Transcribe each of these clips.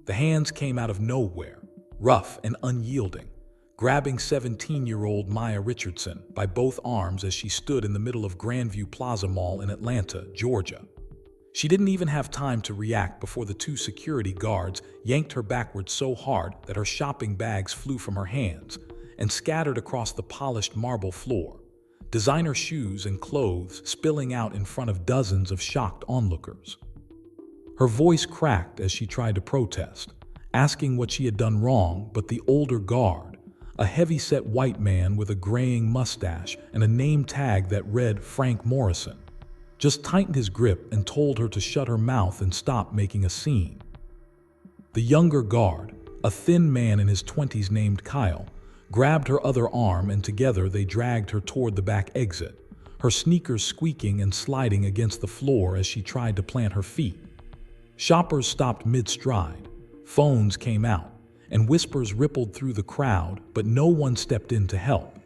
The hands came out of nowhere, rough and unyielding, grabbing 17-year-old Maya Richardson by both arms as she stood in the middle of Grandview Plaza Mall in Atlanta, Georgia. She didn't even have time to react before the two security guards yanked her backwards so hard that her shopping bags flew from her hands and scattered across the polished marble floor, designer shoes and clothes spilling out in front of dozens of shocked onlookers. Her voice cracked as she tried to protest, asking what she had done wrong, but the older guard, a heavy-set white man with a graying mustache and a name tag that read Frank Morrison, just tightened his grip and told her to shut her mouth and stop making a scene. The younger guard, a thin man in his 20s named Kyle, grabbed her other arm and together they dragged her toward the back exit, her sneakers squeaking and sliding against the floor as she tried to plant her feet. Shoppers stopped mid-stride, phones came out, and whispers rippled through the crowd, but no one stepped in to help.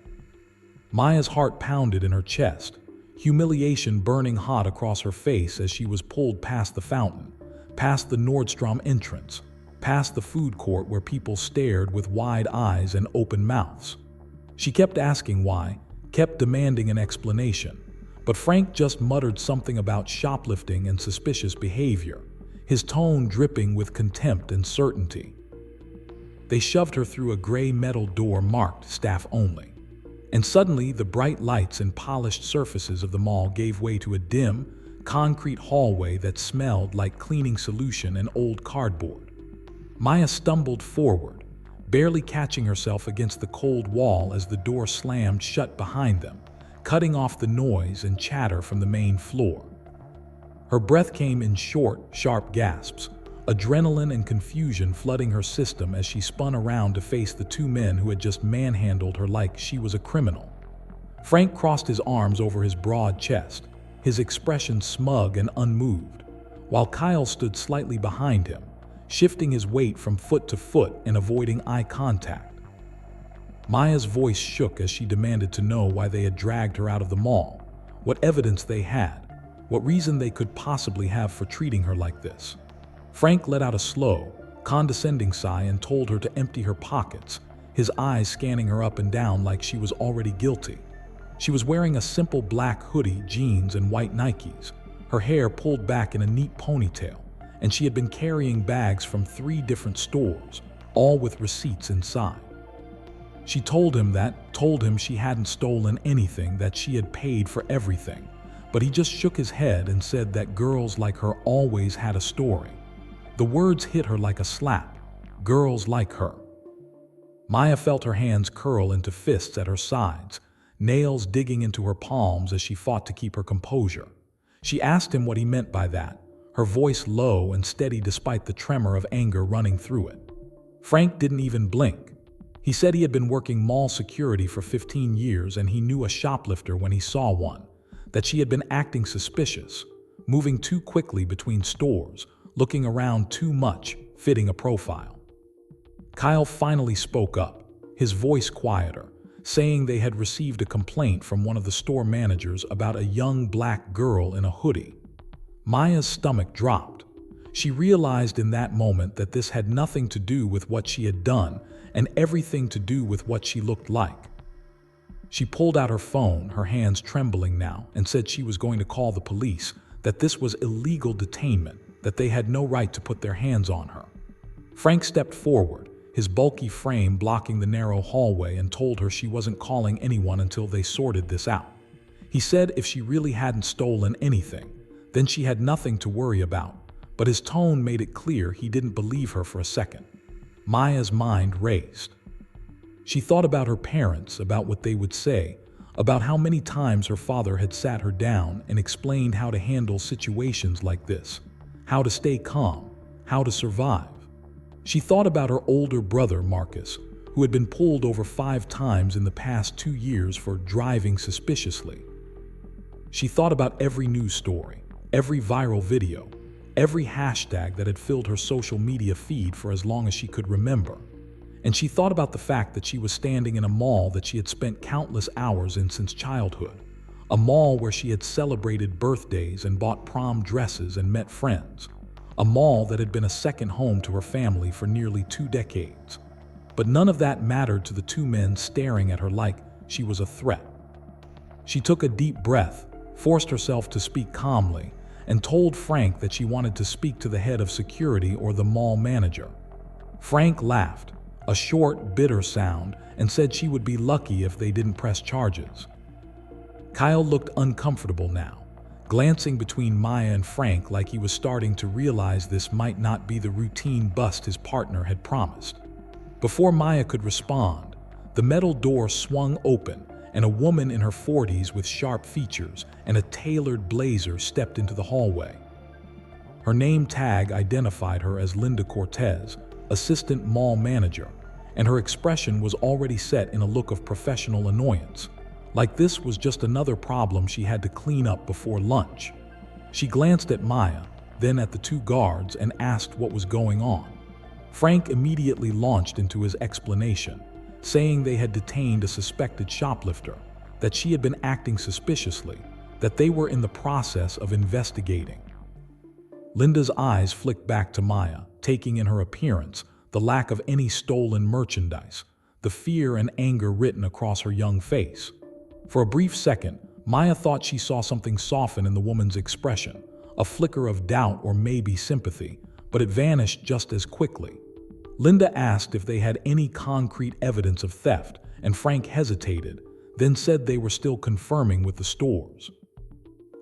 Maya's heart pounded in her chest, humiliation burning hot across her face as she was pulled past the fountain, past the Nordstrom entrance, past the food court where people stared with wide eyes and open mouths. She kept asking why, kept demanding an explanation, but Frank just muttered something about shoplifting and suspicious behavior, his tone dripping with contempt and certainty. They shoved her through a gray metal door marked staff only. And suddenly, the bright lights and polished surfaces of the mall gave way to a dim, concrete hallway that smelled like cleaning solution and old cardboard. Maya stumbled forward, barely catching herself against the cold wall as the door slammed shut behind them, cutting off the noise and chatter from the main floor. Her breath came in short, sharp gasps, adrenaline and confusion flooding her system as she spun around to face the two men who had just manhandled her like she was a criminal. Frank crossed his arms over his broad chest, his expression smug and unmoved, while Kyle stood slightly behind him, shifting his weight from foot to foot and avoiding eye contact. Maya's voice shook as she demanded to know why they had dragged her out of the mall, what evidence they had, what reason they could possibly have for treating her like this. Frank let out a slow, condescending sigh and told her to empty her pockets, his eyes scanning her up and down like she was already guilty. She was wearing a simple black hoodie, jeans, and white Nikes, her hair pulled back in a neat ponytail, and she had been carrying bags from 3 different stores, all with receipts inside. She told him she hadn't stolen anything, that she had paid for everything, but he just shook his head and said that girls like her always had a story. The words hit her like a slap. Girls like her. Maya felt her hands curl into fists at her sides, nails digging into her palms as she fought to keep her composure. She asked him what he meant by that, her voice low and steady despite the tremor of anger running through it. Frank didn't even blink. He said he had been working mall security for 15 years and he knew a shoplifter when he saw one, that she had been acting suspicious, moving too quickly between stores, looking around too much, fitting a profile. Kyle finally spoke up, his voice quieter, saying they had received a complaint from one of the store managers about a young black girl in a hoodie. Maya's stomach dropped. She realized in that moment that this had nothing to do with what she had done and everything to do with what she looked like. She pulled out her phone, her hands trembling now, and said she was going to call the police, that this was illegal detainment, that they had no right to put their hands on her. Frank stepped forward, his bulky frame blocking the narrow hallway, and told her she wasn't calling anyone until they sorted this out. He said if she really hadn't stolen anything, then she had nothing to worry about, but his tone made it clear he didn't believe her for a second. Maya's mind raced. She thought about her parents, about what they would say, about how many times her father had sat her down and explained how to handle situations like this, how to stay calm, how to survive. She thought about her older brother, Marcus, who had been pulled over 5 times in the past 2 years for driving suspiciously. She thought about every news story, every viral video, every hashtag that had filled her social media feed for as long as she could remember. And she thought about the fact that she was standing in a mall that she had spent countless hours in since childhood, a mall where she had celebrated birthdays and bought prom dresses and met friends, a mall that had been a second home to her family for nearly 2 decades. But none of that mattered to the two men staring at her like she was a threat. She took a deep breath, forced herself to speak calmly, and told Frank that she wanted to speak to the head of security or the mall manager. Frank laughed, a short, bitter sound, and said she would be lucky if they didn't press charges. Kyle looked uncomfortable now, glancing between Maya and Frank like he was starting to realize this might not be the routine bust his partner had promised. Before Maya could respond, the metal door swung open and a woman in her 40s with sharp features and a tailored blazer stepped into the hallway. Her name tag identified her as Linda Cortez, assistant mall manager, and her expression was already set in a look of professional annoyance, like this was just another problem she had to clean up before lunch. She glanced at Maya, then at the two guards, and asked what was going on. Frank immediately launched into his explanation, saying they had detained a suspected shoplifter, that she had been acting suspiciously, that they were in the process of investigating. Linda's eyes flicked back to Maya, taking in her appearance, the lack of any stolen merchandise, the fear and anger written across her young face. For a brief second, Maya thought she saw something soften in the woman's expression, a flicker of doubt or maybe sympathy, but it vanished just as quickly. Linda asked if they had any concrete evidence of theft, and Frank hesitated, then said they were still confirming with the stores.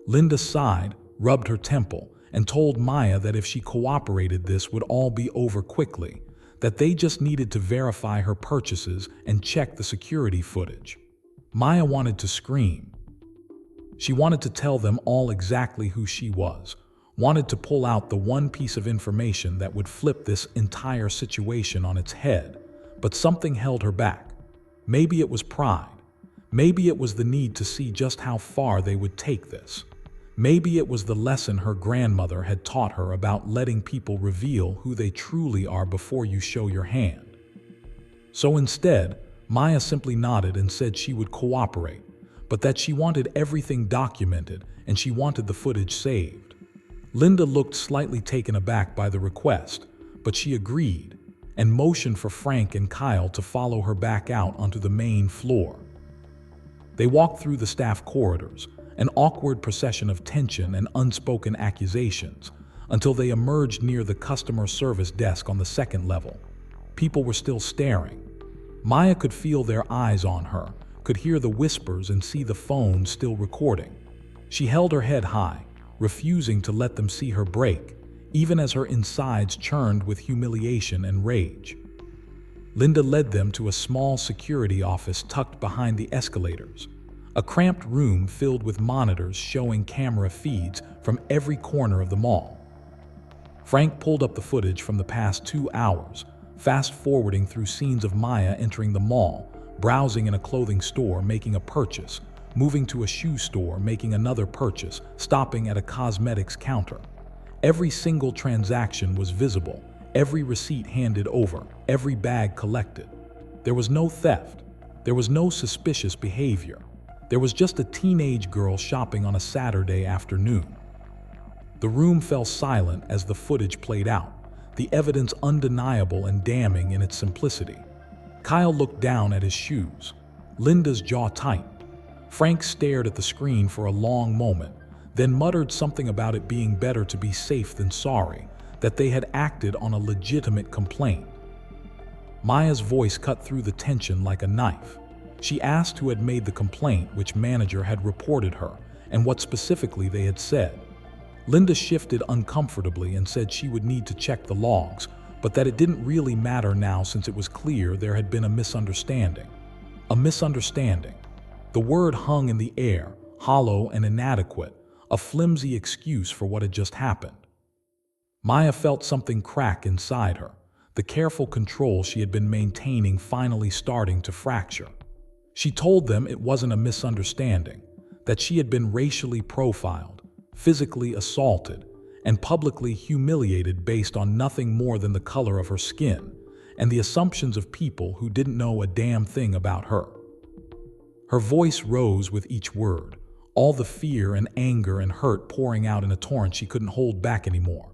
Linda sighed, rubbed her temple, and told Maya that if she cooperated, this would all be over quickly, that they just needed to verify her purchases and check the security footage. Maya wanted to scream. She wanted to tell them all exactly who she was, wanted to pull out the one piece of information that would flip this entire situation on its head, but something held her back. Maybe it was pride. Maybe it was the need to see just how far they would take this. Maybe it was the lesson her grandmother had taught her about letting people reveal who they truly are before you show your hand. So instead, Maya simply nodded and said she would cooperate, but that she wanted everything documented and she wanted the footage saved. Linda looked slightly taken aback by the request, but she agreed and motioned for Frank and Kyle to follow her back out onto the main floor. They walked through the staff corridors, an awkward procession of tension and unspoken accusations, until they emerged near the customer service desk on the second level. People were still staring. Maya could feel their eyes on her, could hear the whispers and see the phone still recording. She held her head high, refusing to let them see her break, even as her insides churned with humiliation and rage. Linda led them to a small security office tucked behind the escalators, a cramped room filled with monitors showing camera feeds from every corner of the mall. Frank pulled up the footage from the past 2 hours, fast-forwarding through scenes of Maya entering the mall, browsing in a clothing store, making a purchase, moving to a shoe store, making another purchase, stopping at a cosmetics counter. Every single transaction was visible, every receipt handed over, every bag collected. There was no theft. There was no suspicious behavior. There was just a teenage girl shopping on a Saturday afternoon. The room fell silent as the footage played out, the evidence undeniable and damning in its simplicity. Kyle looked down at his shoes, Linda's jaw tight. Frank stared at the screen for a long moment, then muttered something about it being better to be safe than sorry, that they had acted on a legitimate complaint. Maya's voice cut through the tension like a knife. She asked who had made the complaint, which manager had reported her, and what specifically they had said. Linda shifted uncomfortably and said she would need to check the logs, but that it didn't really matter now since it was clear there had been a misunderstanding. A misunderstanding. The word hung in the air, hollow and inadequate, a flimsy excuse for what had just happened. Maya felt something crack inside her, the careful control she had been maintaining finally starting to fracture. She told them it wasn't a misunderstanding, that she had been racially profiled, physically assaulted, and publicly humiliated based on nothing more than the color of her skin and the assumptions of people who didn't know a damn thing about her. Her voice rose with each word, all the fear and anger and hurt pouring out in a torrent she couldn't hold back anymore.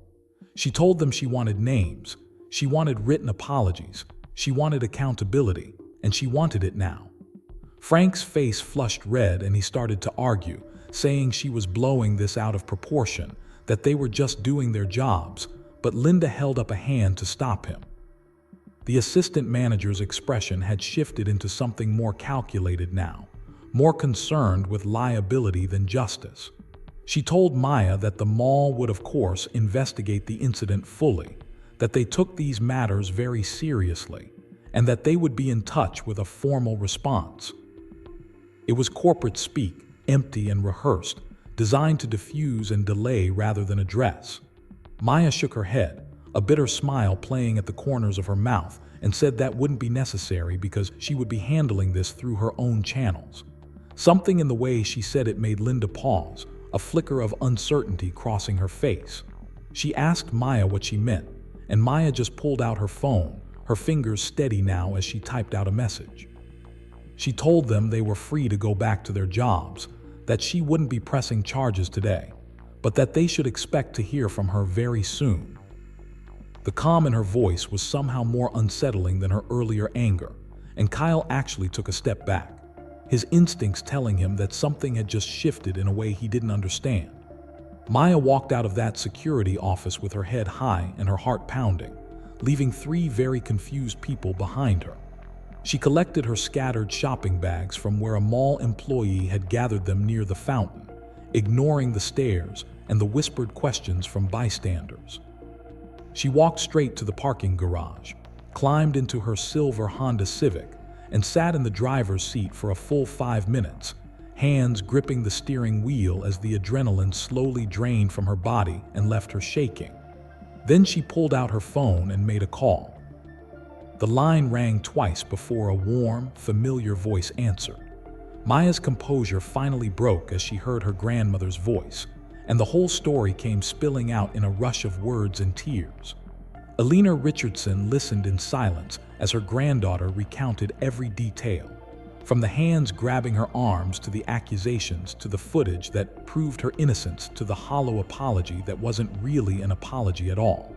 She told them she wanted names, she wanted written apologies, she wanted accountability, and she wanted it now. Frank's face flushed red and he started to argue, saying she was blowing this out of proportion, that they were just doing their jobs, but Linda held up a hand to stop him. The assistant manager's expression had shifted into something more calculated now, more concerned with liability than justice. She told Maya that the mall would, of course, investigate the incident fully, that they took these matters very seriously, and that they would be in touch with a formal response. It was corporate speak, empty and rehearsed, designed to diffuse and delay rather than address. Maya shook her head, a bitter smile playing at the corners of her mouth, and said that wouldn't be necessary because she would be handling this through her own channels. Something in the way she said it made Linda pause, a flicker of uncertainty crossing her face. She asked Maya what she meant, and Maya just pulled out her phone, her fingers steady now as she typed out a message. She told them they were free to go back to their jobs, that she wouldn't be pressing charges today, but that they should expect to hear from her very soon. The calm in her voice was somehow more unsettling than her earlier anger, and Kyle actually took a step back, his instincts telling him that something had just shifted in a way he didn't understand. Maya walked out of that security office with her head high and her heart pounding, leaving 3 very confused people behind her. She collected her scattered shopping bags from where a mall employee had gathered them near the fountain, ignoring the stares and the whispered questions from bystanders. She walked straight to the parking garage, climbed into her silver Honda Civic, and sat in the driver's seat for a full 5 minutes, hands gripping the steering wheel as the adrenaline slowly drained from her body and left her shaking. Then she pulled out her phone and made a call. The line rang twice before a warm, familiar voice answered. Maya's composure finally broke as she heard her grandmother's voice, and the whole story came spilling out in a rush of words and tears. Alina Richardson listened in silence as her granddaughter recounted every detail, from the hands grabbing her arms to the accusations to the footage that proved her innocence to the hollow apology that wasn't really an apology at all.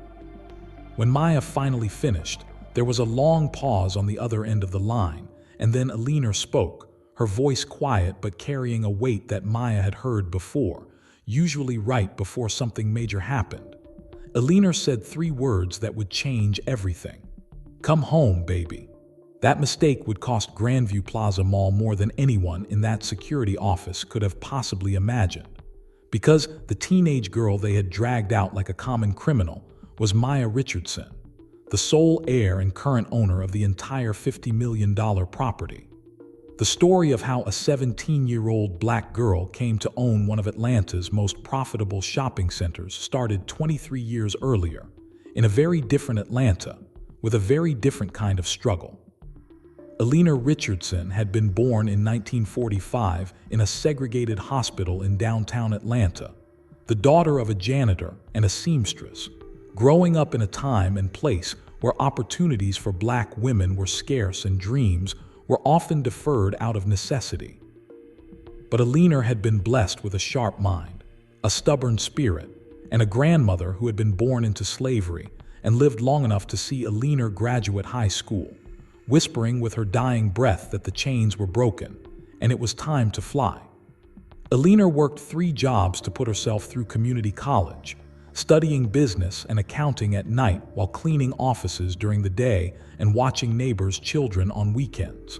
When Maya finally finished, there was a long pause on the other end of the line, and then Alina spoke, her voice quiet but carrying a weight that Maya had heard before, usually right before something major happened. Alina said 3 words that would change everything. "Come home, baby." That mistake would cost Grandview Plaza Mall more than anyone in that security office could have possibly imagined. Because the teenage girl they had dragged out like a common criminal was Maya Richardson, the sole heir and current owner of the entire $50 million property. The story of how a 17-year-old black girl came to own one of Atlanta's most profitable shopping centers started 23 years earlier, in a very different Atlanta, with a very different kind of struggle. Alina Richardson had been born in 1945 in a segregated hospital in downtown Atlanta, the daughter of a janitor and a seamstress, growing up in a time and place where opportunities for black women were scarce and dreams were often deferred out of necessity. But Alina had been blessed with a sharp mind, a stubborn spirit, and a grandmother who had been born into slavery and lived long enough to see Alina graduate high school, whispering with her dying breath that the chains were broken and it was time to fly. Alina worked 3 jobs to put herself through community college, studying business and accounting at night while cleaning offices during the day and watching neighbors' children on weekends.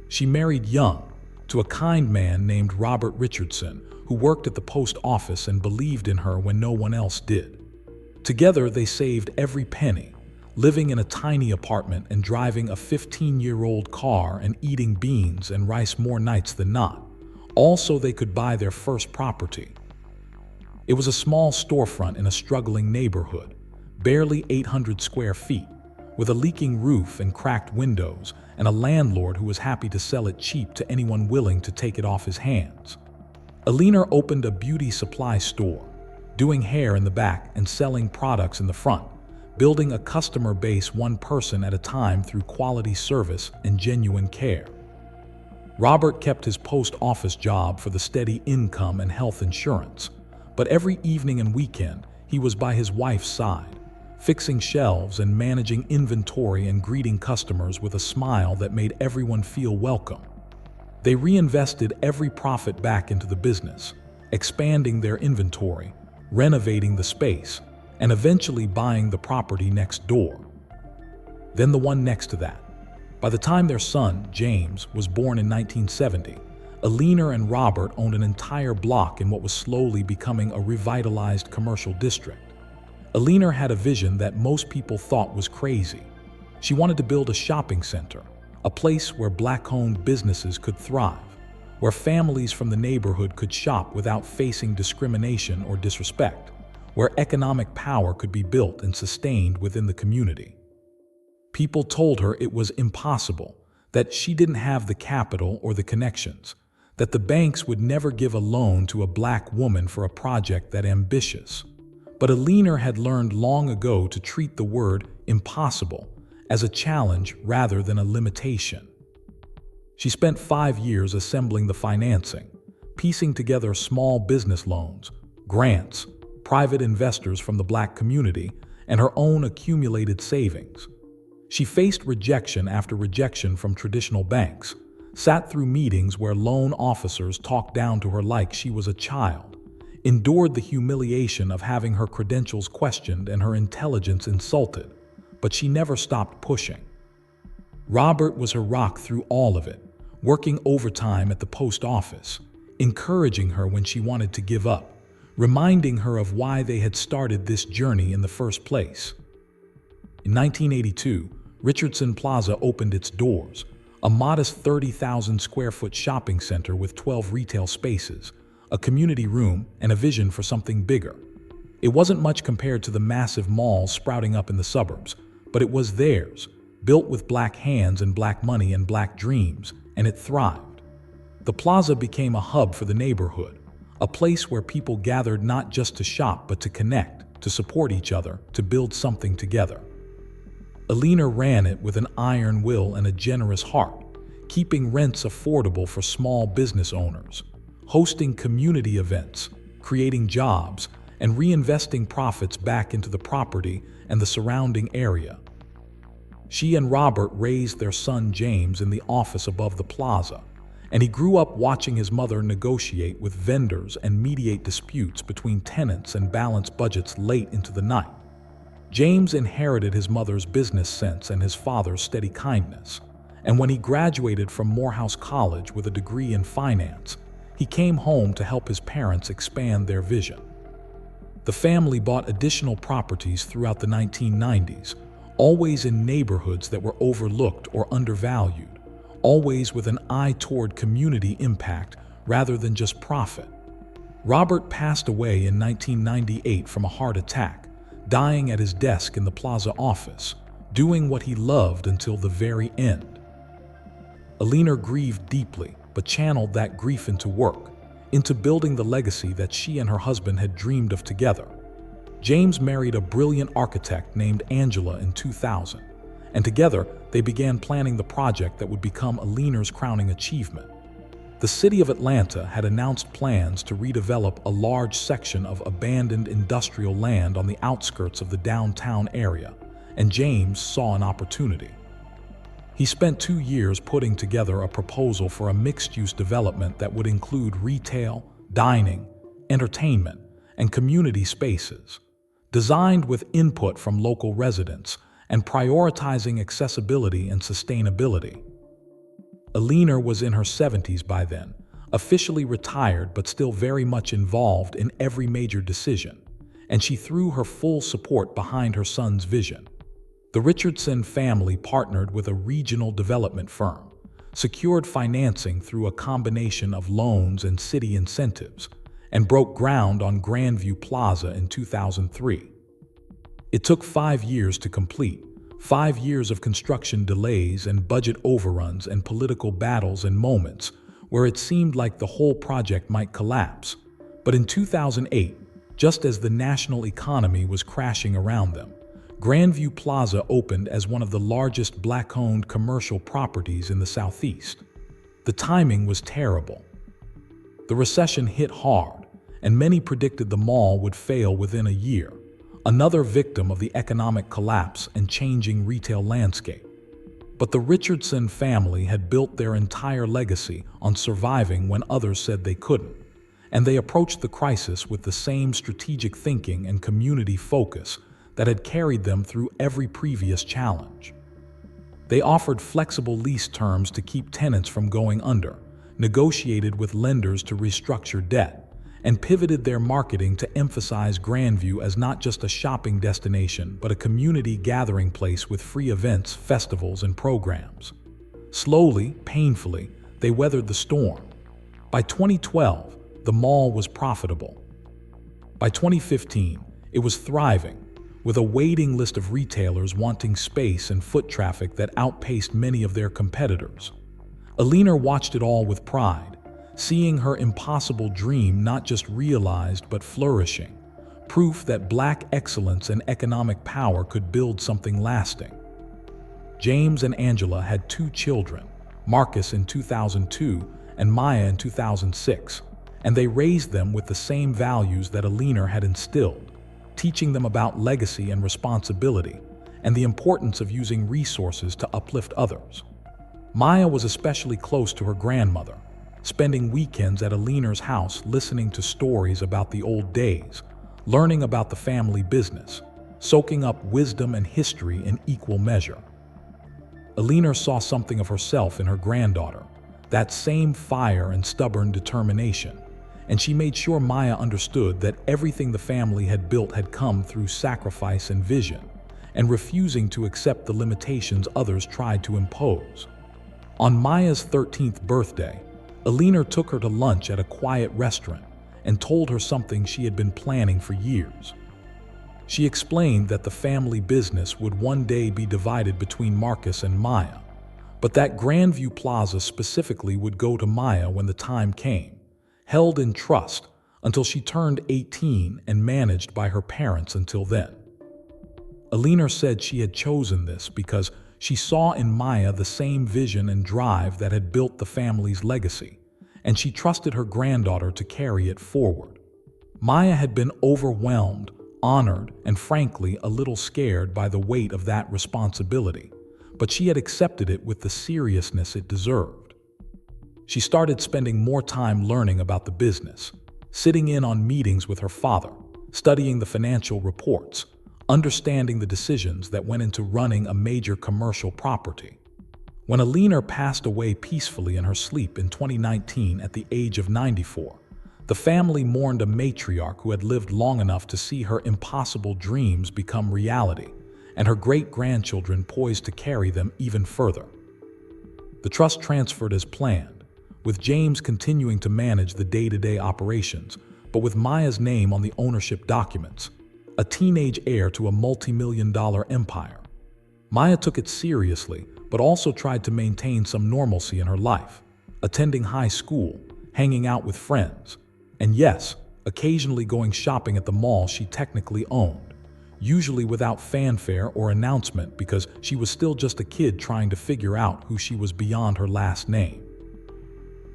She married young, to a kind man named Robert Richardson, who worked at the post office and believed in her when no one else did. Together, they saved every penny, living in a tiny apartment and driving a 15-year-old car and eating beans and rice more nights than not, all so they could buy their first property. It was a small storefront in a struggling neighborhood, barely 800 square feet, with a leaking roof and cracked windows, and a landlord who was happy to sell it cheap to anyone willing to take it off his hands. Alina opened a beauty supply store, doing hair in the back and selling products in the front, building a customer base one person at a time through quality service and genuine care. Robert kept his post office job for the steady income and health insurance, but every evening and weekend, he was by his wife's side, fixing shelves and managing inventory and greeting customers with a smile that made everyone feel welcome. They reinvested every profit back into the business, expanding their inventory, renovating the space, and eventually buying the property next door. Then the one next to that. By the time their son, James, was born in 1970, Alina and Robert owned an entire block in what was slowly becoming a revitalized commercial district. Alina had a vision that most people thought was crazy. She wanted to build a shopping center, a place where Black-owned businesses could thrive, where families from the neighborhood could shop without facing discrimination or disrespect, where economic power could be built and sustained within the community. People told her it was impossible, that she didn't have the capital or the connections, that the banks would never give a loan to a Black woman for a project that ambitious. But Alina had learned long ago to treat the word impossible as a challenge rather than a limitation. She spent 5 years assembling the financing, piecing together small business loans, grants, private investors from the Black community, and her own accumulated savings. She faced rejection after rejection from traditional banks, sat through meetings where loan officers talked down to her like she was a child, endured the humiliation of having her credentials questioned and her intelligence insulted, but she never stopped pushing. Robert was her rock through all of it, working overtime at the post office, encouraging her when she wanted to give up, reminding her of why they had started this journey in the first place. In 1982, Richardson Plaza opened its doors, a modest 30,000 square foot shopping center with 12 retail spaces, a community room, and a vision for something bigger. It wasn't much compared to the massive malls sprouting up in the suburbs, but it was theirs, built with Black hands and Black money and Black dreams, and it thrived. The plaza became a hub for the neighborhood, a place where people gathered not just to shop but to connect, to support each other, to build something together. Alina ran it with an iron will and a generous heart, keeping rents affordable for small business owners, hosting community events, creating jobs, and reinvesting profits back into the property and the surrounding area. She and Robert raised their son James in the office above the plaza, and he grew up watching his mother negotiate with vendors and mediate disputes between tenants and balance budgets late into the night. James inherited his mother's business sense and his father's steady kindness, and when he graduated from Morehouse College with a degree in finance, he came home to help his parents expand their vision. The family bought additional properties throughout the 1990s, always in neighborhoods that were overlooked or undervalued, always with an eye toward community impact rather than just profit. Robert passed away in 1998 from a heart attack, dying at his desk in the plaza office, doing what he loved until the very end. Alina grieved deeply, but channeled that grief into work, into building the legacy that she and her husband had dreamed of together. James married a brilliant architect named Angela in 2000, and together they began planning the project that would become Alina's crowning achievement. The city of Atlanta had announced plans to redevelop a large section of abandoned industrial land on the outskirts of the downtown area, and James saw an opportunity. He spent 2 years putting together a proposal for a mixed-use development that would include retail, dining, entertainment, and community spaces, designed with input from local residents and prioritizing accessibility and sustainability. Alina was in her 70s by then, officially retired but still very much involved in every major decision, and she threw her full support behind her son's vision. The Richardson family partnered with a regional development firm, secured financing through a combination of loans and city incentives, and broke ground on Grandview Plaza in 2003. It took 5 years to complete, 5 years of construction delays and budget overruns and political battles and moments where it seemed like the whole project might collapse. But in 2008, just as the national economy was crashing around them, Grandview Plaza opened as one of the largest Black-owned commercial properties in the Southeast. The timing was terrible. The recession hit hard, and many predicted the mall would fail within a year. another victim of the economic collapse and changing retail landscape. But the Richardson family had built their entire legacy on surviving when others said they couldn't, and they approached the crisis with the same strategic thinking and community focus that had carried them through every previous challenge. They offered flexible lease terms to keep tenants from going under, negotiated with lenders to restructure debt, and pivoted their marketing to emphasize Grandview as not just a shopping destination, but a community gathering place with free events, festivals, and programs. Slowly, painfully, they weathered the storm. By 2012, the mall was profitable. By 2015, it was thriving, with a waiting list of retailers wanting space and foot traffic that outpaced many of their competitors. Alina watched it all with pride, seeing her impossible dream not just realized but flourishing, proof that Black excellence and economic power could build something lasting. James and Angela had 2 children, Marcus in 2002 and Maya in 2006, and they raised them with the same values that Alina had instilled, teaching them about legacy and responsibility and the importance of using resources to uplift others. Maya was especially close to her grandmother, spending weekends at Alina's house listening to stories about the old days, learning about the family business, soaking up wisdom and history in equal measure. Alina saw something of herself in her granddaughter, that same fire and stubborn determination, and she made sure Maya understood that everything the family had built had come through sacrifice and vision, and refusing to accept the limitations others tried to impose. On Maya's 13th birthday, Alina took her to lunch at a quiet restaurant and told her something she had been planning for years. She explained that the family business would one day be divided between Marcus and Maya, but that Grandview Plaza specifically would go to Maya when the time came, held in trust until she turned 18 and managed by her parents until then. Alina said she had chosen this because she saw in Maya the same vision and drive that had built the family's legacy, and she trusted her granddaughter to carry it forward. Maya had been overwhelmed, honored, and frankly a little scared by the weight of that responsibility, but she had accepted it with the seriousness it deserved. She started spending more time learning about the business, sitting in on meetings with her father, studying the financial reports, understanding the decisions that went into running a major commercial property. When Alina passed away peacefully in her sleep in 2019 at the age of 94, the family mourned a matriarch who had lived long enough to see her impossible dreams become reality, and her great-grandchildren poised to carry them even further. The trust transferred as planned, with James continuing to manage the day-to-day operations, but with Maya's name on the ownership documents, a teenage heir to a multi-million-dollar empire. Maya took it seriously, but also tried to maintain some normalcy in her life, attending high school, hanging out with friends, and yes, occasionally going shopping at the mall she technically owned, usually without fanfare or announcement because she was still just a kid trying to figure out who she was beyond her last name.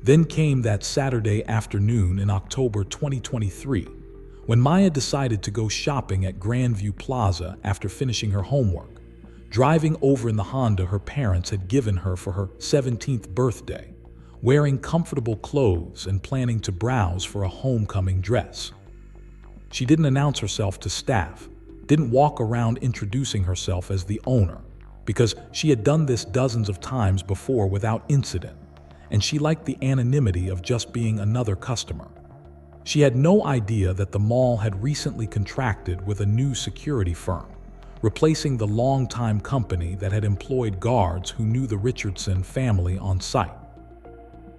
Then came that Saturday afternoon in October 2023, when Maya decided to go shopping at Grandview Plaza after finishing her homework, driving over in the Honda her parents had given her for her 17th birthday, wearing comfortable clothes and planning to browse for a homecoming dress. She didn't announce herself to staff, didn't walk around introducing herself as the owner, because she had done this dozens of times before without incident, and she liked the anonymity of just being another customer. She had no idea that the mall had recently contracted with a new security firm, replacing the longtime company that had employed guards who knew the Richardson family on site.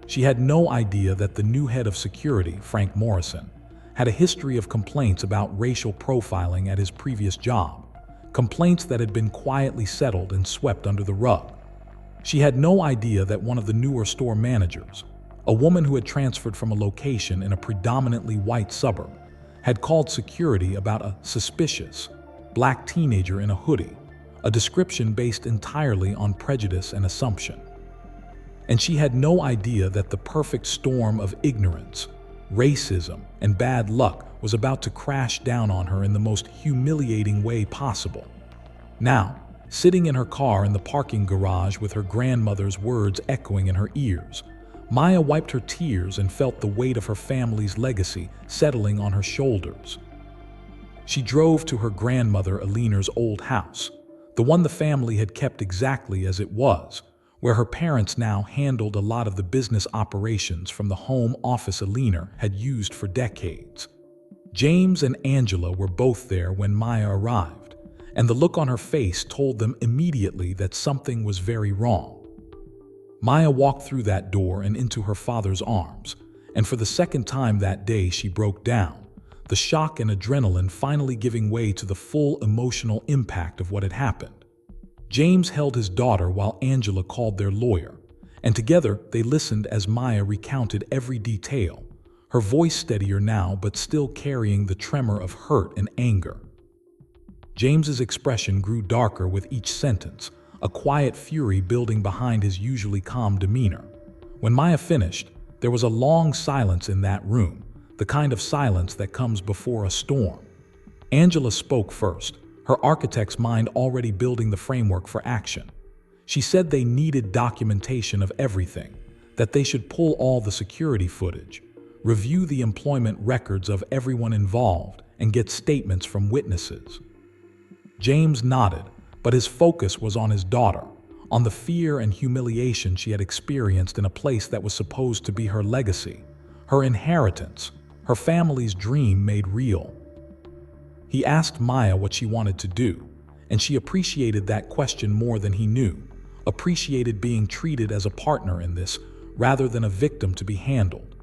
She had no idea that the new head of security, Frank Morrison, had a history of complaints about racial profiling at his previous job, complaints that had been quietly settled and swept under the rug. She had no idea that one of the newer store managers, a woman who had transferred from a location in a predominantly white suburb, had called security about a suspicious Black teenager in a hoodie, a description based entirely on prejudice and assumption. And she had no idea that the perfect storm of ignorance, racism, and bad luck was about to crash down on her in the most humiliating way possible. Now, sitting in her car in the parking garage with her grandmother's words echoing in her ears, Maya wiped her tears and felt the weight of her family's legacy settling on her shoulders. She drove to her grandmother Alina's old house, the one the family had kept exactly as it was, where her parents now handled a lot of the business operations from the home office Alina had used for decades. James and Angela were both there when Maya arrived, and the look on her face told them immediately that something was very wrong. Maya walked through that door and into her father's arms, and for the second time that day she broke down, the shock and adrenaline finally giving way to the full emotional impact of what had happened. James held his daughter while Angela called their lawyer, and together they listened as Maya recounted every detail, her voice steadier now but still carrying the tremor of hurt and anger. James's expression grew darker with each sentence, a quiet fury building behind his usually calm demeanor. When Maya finished, there was a long silence in that room, the kind of silence that comes before a storm. Angela spoke first, her architect's mind already building the framework for action. She said they needed documentation of everything, that they should pull all the security footage, review the employment records of everyone involved, and get statements from witnesses. James nodded, but his focus was on his daughter, on the fear and humiliation she had experienced in a place that was supposed to be her legacy, her inheritance, her family's dream made real. He asked Maya what she wanted to do, and she appreciated that question more than he knew, appreciated being treated as a partner in this rather than a victim to be handled.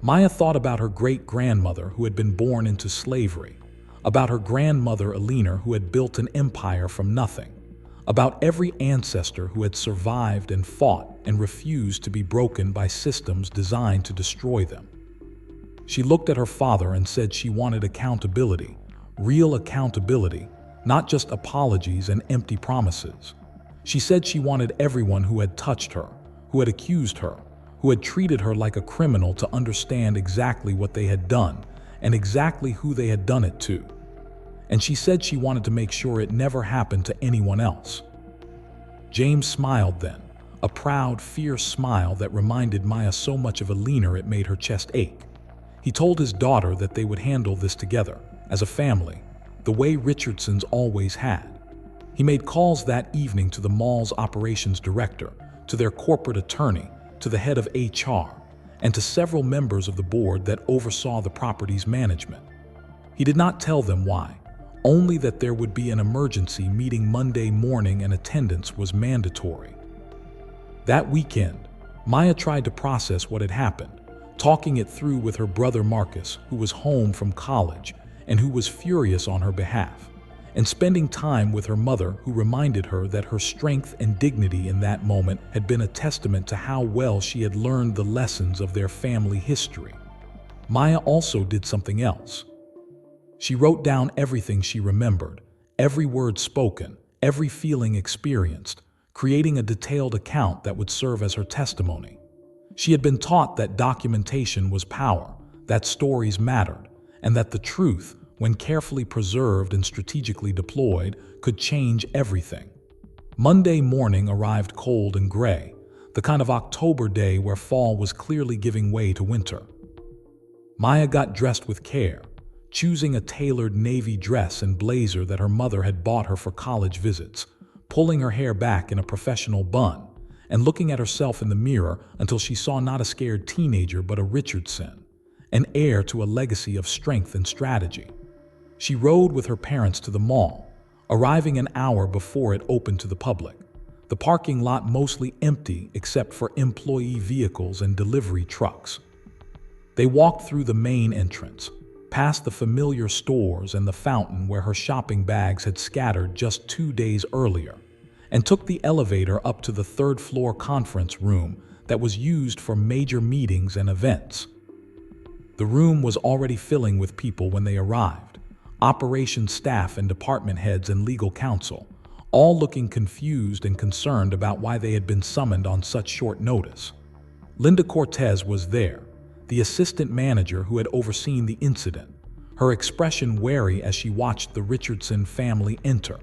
Maya thought about her great-grandmother who had been born into slavery, about her grandmother Alina who had built an empire from nothing, about every ancestor who had survived and fought and refused to be broken by systems designed to destroy them. She looked at her father and said she wanted accountability, real accountability, not just apologies and empty promises. She said she wanted everyone who had touched her, who had accused her, who had treated her like a criminal to understand exactly what they had done and exactly who they had done it to. And she said she wanted to make sure it never happened to anyone else. James smiled then, a proud, fierce smile that reminded Maya so much of Alina it made her chest ache. He told his daughter that they would handle this together, as a family, the way Richardsons always had. He made calls that evening to the mall's operations director, to their corporate attorney, to the head of HR, and to several members of the board that oversaw the property's management. He did not tell them why, only that there would be an emergency meeting Monday morning and attendance was mandatory. That weekend, Maya tried to process what had happened, talking it through with her brother Marcus, who was home from college and who was furious on her behalf, and spending time with her mother, who reminded her that her strength and dignity in that moment had been a testament to how well she had learned the lessons of their family history. Maya also did something else. She wrote down everything she remembered, every word spoken, every feeling experienced, creating a detailed account that would serve as her testimony. She had been taught that documentation was power, that stories mattered, and that the truth, when carefully preserved and strategically deployed, could change everything. Monday morning arrived cold and gray, the kind of October day where fall was clearly giving way to winter. Maya got dressed with care, choosing a tailored navy dress and blazer that her mother had bought her for college visits, pulling her hair back in a professional bun, and looking at herself in the mirror until she saw not a scared teenager but a Richardson, an heir to a legacy of strength and strategy. She rode with her parents to the mall, arriving an hour before it opened to the public, the parking lot mostly empty except for employee vehicles and delivery trucks. They walked through the main entrance, past the familiar stores and the fountain where her shopping bags had scattered just 2 days earlier, and took the elevator up to the third-floor conference room that was used for major meetings and events. The room was already filling with people when they arrived, operations staff and department heads and legal counsel, all looking confused and concerned about why they had been summoned on such short notice. Linda Cortez was there, the assistant manager who had overseen the incident, her expression wary as she watched the Richardson family enter.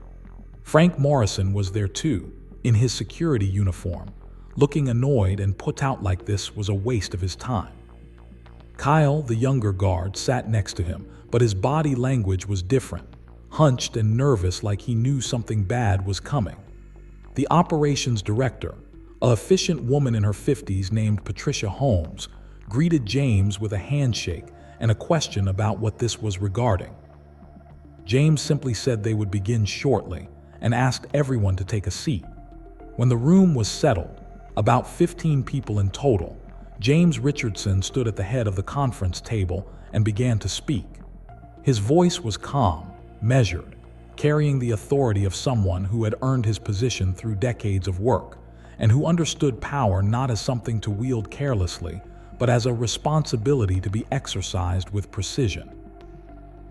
Frank Morrison was there too, in his security uniform, looking annoyed and put out like this was a waste of his time. Kyle, the younger guard, sat next to him, but his body language was different, hunched and nervous like he knew something bad was coming. The operations director, an efficient woman in her 50s named Patricia Holmes, greeted James with a handshake and a question about what this was regarding. James simply said they would begin shortly and asked everyone to take a seat. When the room was settled, about 15 people in total, James Richardson stood at the head of the conference table and began to speak. His voice was calm, measured, carrying the authority of someone who had earned his position through decades of work and who understood power not as something to wield carelessly, but as a responsibility to be exercised with precision.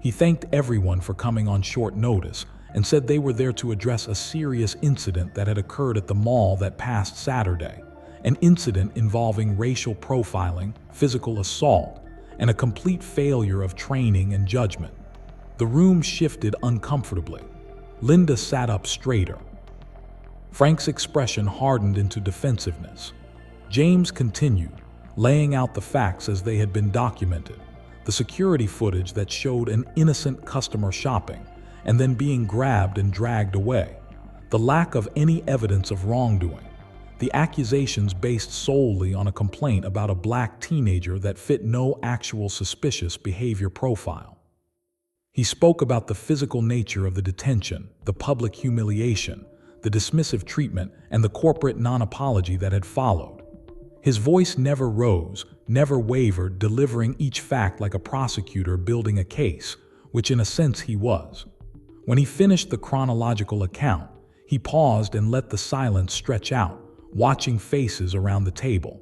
He thanked everyone for coming on short notice and said they were there to address a serious incident that had occurred at the mall that past Saturday, an incident involving racial profiling, physical assault, and a complete failure of training and judgment. The room shifted uncomfortably. Linda sat up straighter. Frank's expression hardened into defensiveness. James continued, laying out the facts as they had been documented. The security footage that showed an innocent customer shopping and then being grabbed and dragged away. The lack of any evidence of wrongdoing. The accusations based solely on a complaint about a black teenager that fit no actual suspicious behavior profile. He spoke about the physical nature of the detention, the public humiliation, the dismissive treatment, and the corporate non-apology that had followed. His voice never rose, never wavered, delivering each fact like a prosecutor building a case, which in a sense he was. When he finished the chronological account, he paused and let the silence stretch out, watching faces around the table.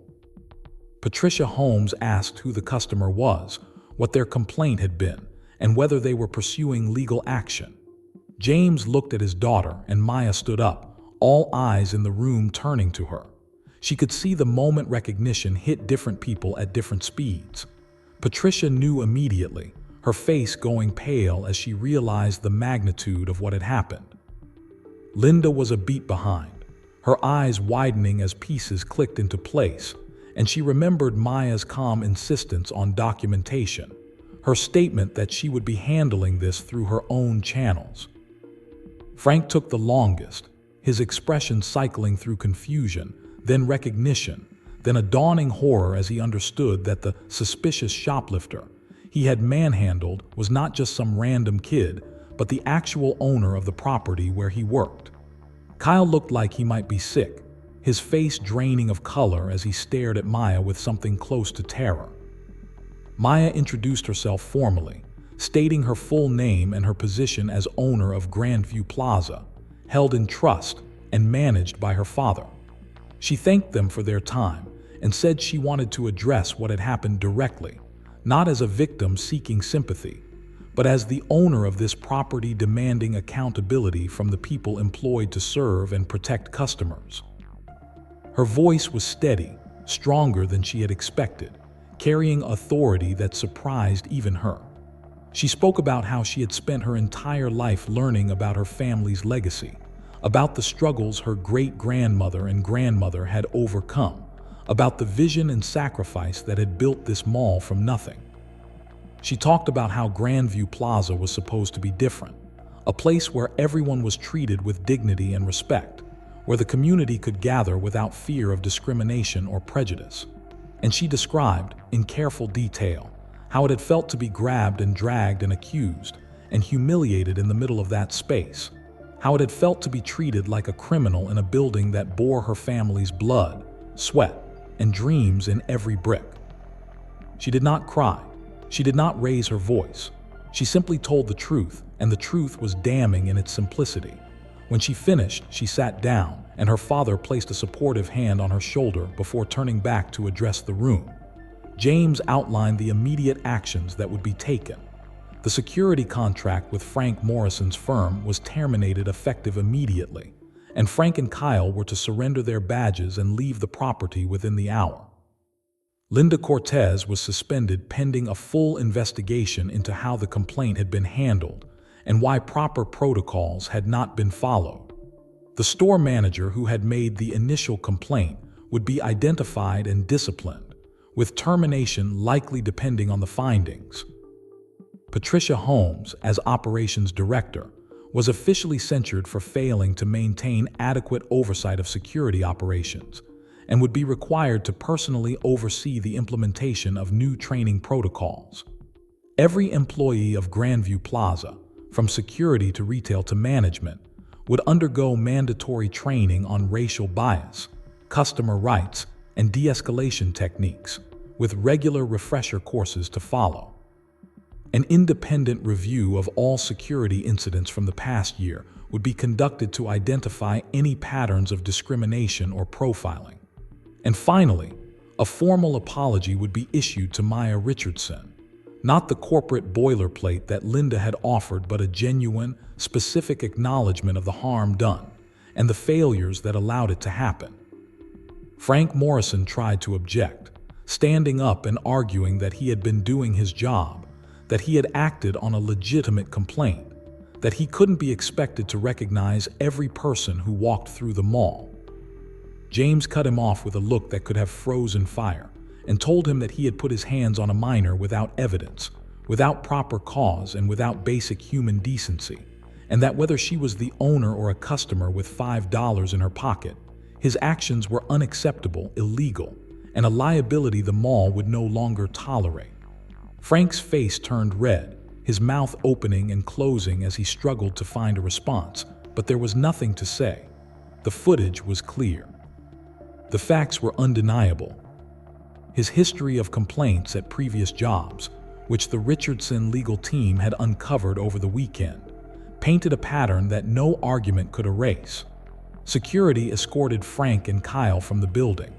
Patricia Holmes asked who the customer was, what their complaint had been, and whether they were pursuing legal action. James looked at his daughter, and Maya stood up, all eyes in the room turning to her. She could see the moment recognition hit different people at different speeds. Patricia knew immediately, her face going pale as she realized the magnitude of what had happened. Linda was a beat behind, her eyes widening as pieces clicked into place, and she remembered Maya's calm insistence on documentation, her statement that she would be handling this through her own channels. Frank took the longest, his expression cycling through confusion, then recognition, then a dawning horror as he understood that the suspicious shoplifter he had manhandled was not just some random kid, but the actual owner of the property where he worked. Kyle looked like he might be sick, his face draining of color as he stared at Maya with something close to terror. Maya introduced herself formally, stating her full name and her position as owner of Grandview Plaza, held in trust and managed by her father. She thanked them for their time and said she wanted to address what had happened directly, not as a victim seeking sympathy, but as the owner of this property demanding accountability from the people employed to serve and protect customers. Her voice was steady, stronger than she had expected, carrying authority that surprised even her. She spoke about how she had spent her entire life learning about her family's legacy, about the struggles her great-grandmother and grandmother had overcome, about the vision and sacrifice that had built this mall from nothing. She talked about how Grandview Plaza was supposed to be different, a place where everyone was treated with dignity and respect, where the community could gather without fear of discrimination or prejudice. And she described, in careful detail, how it had felt to be grabbed and dragged and accused and humiliated in the middle of that space, how it had felt to be treated like a criminal in a building that bore her family's blood, sweat, and dreams in every brick. She did not cry. She did not raise her voice. She simply told the truth, and the truth was damning in its simplicity. When she finished, she sat down, and her father placed a supportive hand on her shoulder before turning back to address the room. James outlined the immediate actions that would be taken. The security contract with Frank Morrison's firm was terminated effective immediately, and Frank and Kyle were to surrender their badges and leave the property within the hour. Linda Cortez was suspended pending a full investigation into how the complaint had been handled and why proper protocols had not been followed. The store manager who had made the initial complaint would be identified and disciplined, with termination likely depending on the findings. Patricia Holmes, as operations director, was officially censured for failing to maintain adequate oversight of security operations and would be required to personally oversee the implementation of new training protocols. Every employee of Grandview Plaza, from security to retail to management, would undergo mandatory training on racial bias, customer rights, and de-escalation techniques, with regular refresher courses to follow. An independent review of all security incidents from the past year would be conducted to identify any patterns of discrimination or profiling. And finally, a formal apology would be issued to Maya Richardson, not the corporate boilerplate that Linda had offered, but a genuine, specific acknowledgement of the harm done and the failures that allowed it to happen. Frank Morrison tried to object, standing up and arguing that he had been doing his job, that he had acted on a legitimate complaint, that he couldn't be expected to recognize every person who walked through the mall. James cut him off with a look that could have frozen fire and told him that he had put his hands on a minor without evidence, without proper cause, and without basic human decency, and that whether she was the owner or a customer with $5 in her pocket, his actions were unacceptable, illegal, and a liability the mall would no longer tolerate. Frank's face turned red, his mouth opening and closing as he struggled to find a response, but there was nothing to say. The footage was clear. The facts were undeniable. His history of complaints at previous jobs, which the Richardson legal team had uncovered over the weekend, painted a pattern that no argument could erase. Security escorted Frank and Kyle from the building,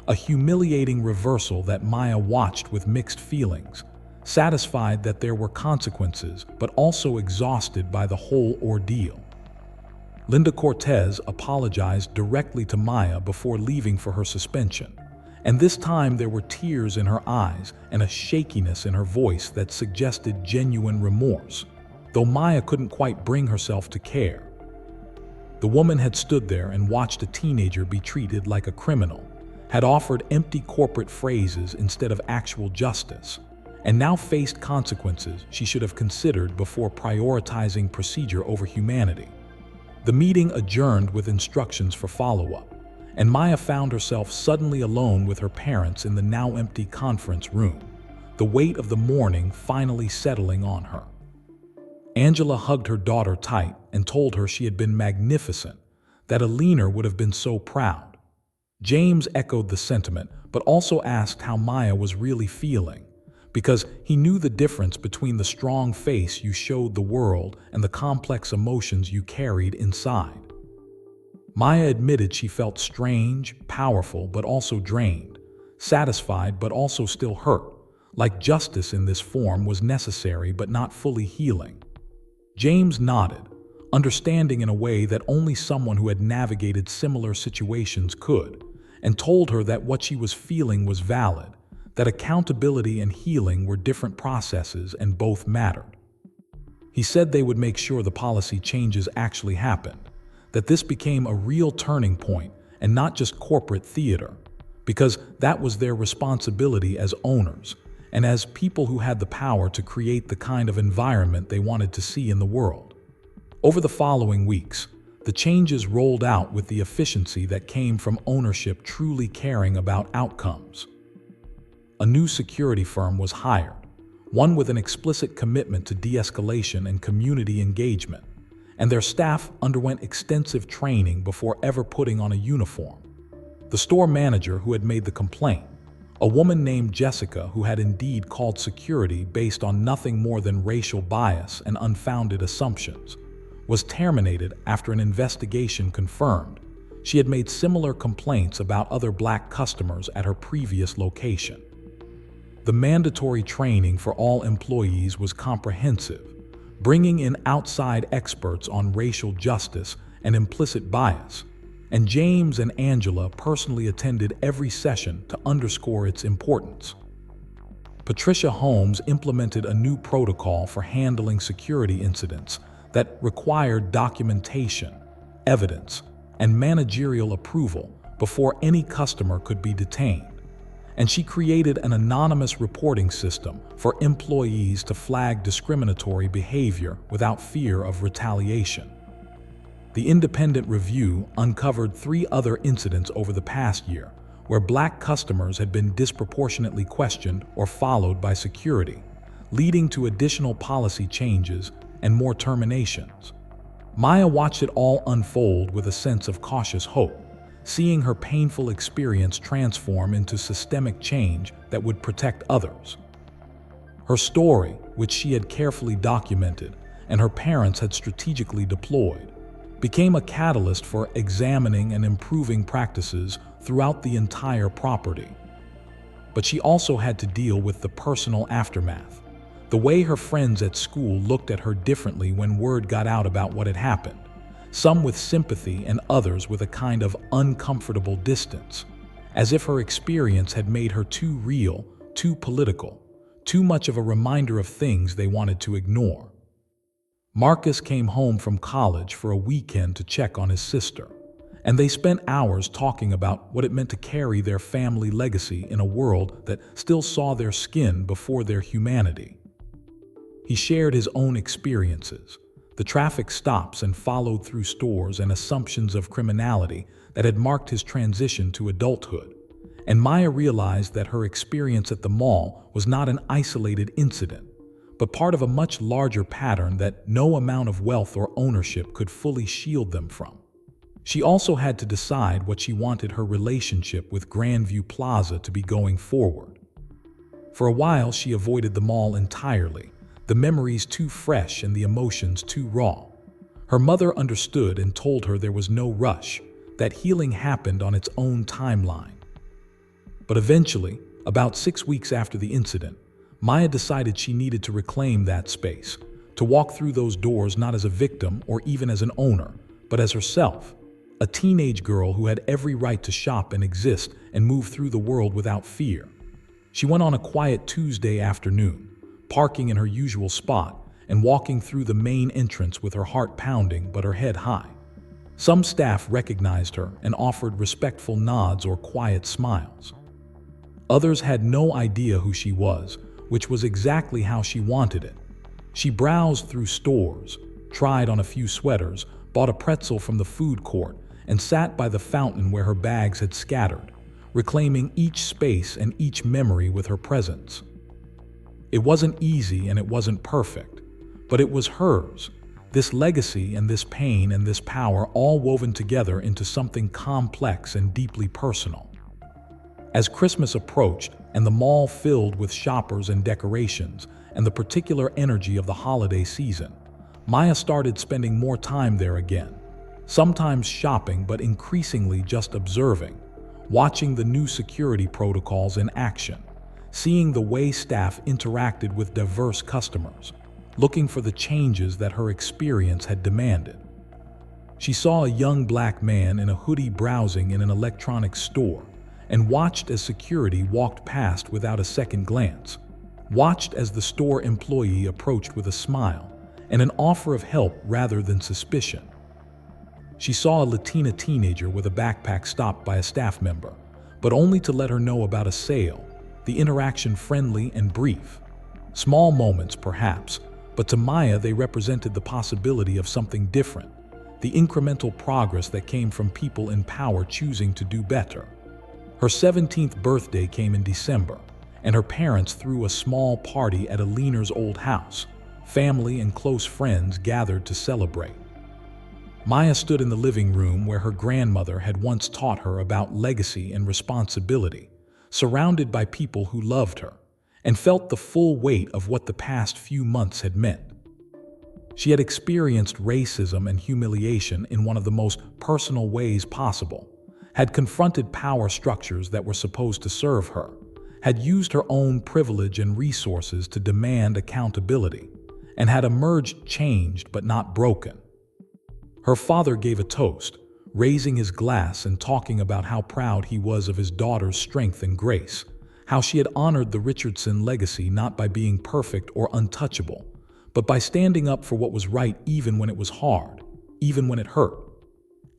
a humiliating reversal that Maya watched with mixed feelings, satisfied that there were consequences, but also exhausted by the whole ordeal. Linda Cortez apologized directly to Maya before leaving for her suspension, and this time there were tears in her eyes and a shakiness in her voice that suggested genuine remorse, though Maya couldn't quite bring herself to care. The woman had stood there and watched a teenager be treated like a criminal, had offered empty corporate phrases instead of actual justice, and now faced consequences she should have considered before prioritizing procedure over humanity. The meeting adjourned with instructions for follow-up, and Maya found herself suddenly alone with her parents in the now empty conference room, the weight of the morning finally settling on her. Angela hugged her daughter tight and told her she had been magnificent, that a leaner would have been so proud. James echoed the sentiment, but also asked how Maya was really feeling, because he knew the difference between the strong face you showed the world and the complex emotions you carried inside. Maya admitted she felt strange, powerful, but also drained, satisfied but also still hurt, like justice in this form was necessary but not fully healing. James nodded, understanding in a way that only someone who had navigated similar situations could, and told her that what she was feeling was valid, that accountability and healing were different processes and both mattered. He said they would make sure the policy changes actually happened, that this became a real turning point and not just corporate theater, because that was their responsibility as owners and as people who had the power to create the kind of environment they wanted to see in the world. Over the following weeks, the changes rolled out with the efficiency that came from ownership truly caring about outcomes. A new security firm was hired, one with an explicit commitment to de-escalation and community engagement, and their staff underwent extensive training before ever putting on a uniform. The store manager who had made the complaint, a woman named Jessica who had indeed called security based on nothing more than racial bias and unfounded assumptions, was terminated after an investigation confirmed she had made similar complaints about other black customers at her previous location. The mandatory training for all employees was comprehensive, bringing in outside experts on racial justice and implicit bias, and James and Angela personally attended every session to underscore its importance. Patricia Holmes implemented a new protocol for handling security incidents that required documentation, evidence, and managerial approval before any customer could be detained. And she created an anonymous reporting system for employees to flag discriminatory behavior without fear of retaliation. The independent review uncovered 3 other incidents over the past year where Black customers had been disproportionately questioned or followed by security, leading to additional policy changes and more terminations. Maya watched it all unfold with a sense of cautious hope, seeing her painful experience transform into systemic change that would protect others. Her story, which she had carefully documented and her parents had strategically deployed, became a catalyst for examining and improving practices throughout the entire property. But she also had to deal with the personal aftermath, the way her friends at school looked at her differently when word got out about what had happened, some with sympathy and others with a kind of uncomfortable distance, as if her experience had made her too real, too political, too much of a reminder of things they wanted to ignore. Marcus came home from college for a weekend to check on his sister, and they spent hours talking about what it meant to carry their family legacy in a world that still saw their skin before their humanity. He shared his own experiences, the traffic stops and followed through stores and assumptions of criminality that had marked his transition to adulthood. And Maya realized that her experience at the mall was not an isolated incident, but part of a much larger pattern that no amount of wealth or ownership could fully shield them from. She also had to decide what she wanted her relationship with Grandview Plaza to be going forward. For a while, she avoided the mall entirely, the memories too fresh and the emotions too raw. Her mother understood and told her there was no rush, that healing happened on its own timeline. But eventually, about 6 weeks after the incident, Maya decided she needed to reclaim that space, to walk through those doors not as a victim or even as an owner, but as herself, a teenage girl who had every right to shop and exist and move through the world without fear. She went on a quiet Tuesday afternoon, parking in her usual spot and walking through the main entrance with her heart pounding but her head high. Some staff recognized her and offered respectful nods or quiet smiles. Others had no idea who she was, which was exactly how she wanted it. She browsed through stores, tried on a few sweaters, bought a pretzel from the food court, and sat by the fountain where her bags had scattered, reclaiming each space and each memory with her presence. It wasn't easy and it wasn't perfect, but it was hers, this legacy and this pain and this power all woven together into something complex and deeply personal. As Christmas approached and the mall filled with shoppers and decorations and the particular energy of the holiday season, Maya started spending more time there again, sometimes shopping but increasingly just observing, watching the new security protocols in action, seeing the way staff interacted with diverse customers, looking for the changes that her experience had demanded. She saw a young Black man in a hoodie browsing in an electronics store and watched as security walked past without a second glance, watched as the store employee approached with a smile and an offer of help rather than suspicion. She saw a Latina teenager with a backpack stopped by a staff member, but only to let her know about a sale, the interaction friendly and brief. Small moments, perhaps, but to Maya they represented the possibility of something different, the incremental progress that came from people in power choosing to do better. Her 17th birthday came in December, and her parents threw a small party at Alina's old house. Family and close friends gathered to celebrate. Maya stood in the living room where her grandmother had once taught her about legacy and responsibility, surrounded by people who loved her, and felt the full weight of what the past few months had meant. She had experienced racism and humiliation in one of the most personal ways possible, had confronted power structures that were supposed to serve her, had used her own privilege and resources to demand accountability, and had emerged changed but not broken. Her father gave a toast, raising his glass and talking about how proud he was of his daughter's strength and grace, how she had honored the Richardson legacy not by being perfect or untouchable, but by standing up for what was right even when it was hard, even when it hurt.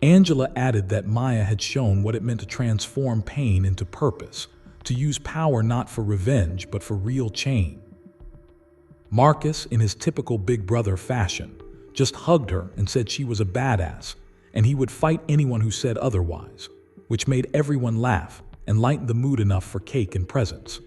Angela added that Maya had shown what it meant to transform pain into purpose, to use power not for revenge but for real change. Marcus, in his typical big brother fashion, just hugged her and said she was a badass, and he would fight anyone who said otherwise, which made everyone laugh and lightened the mood enough for cake and presents.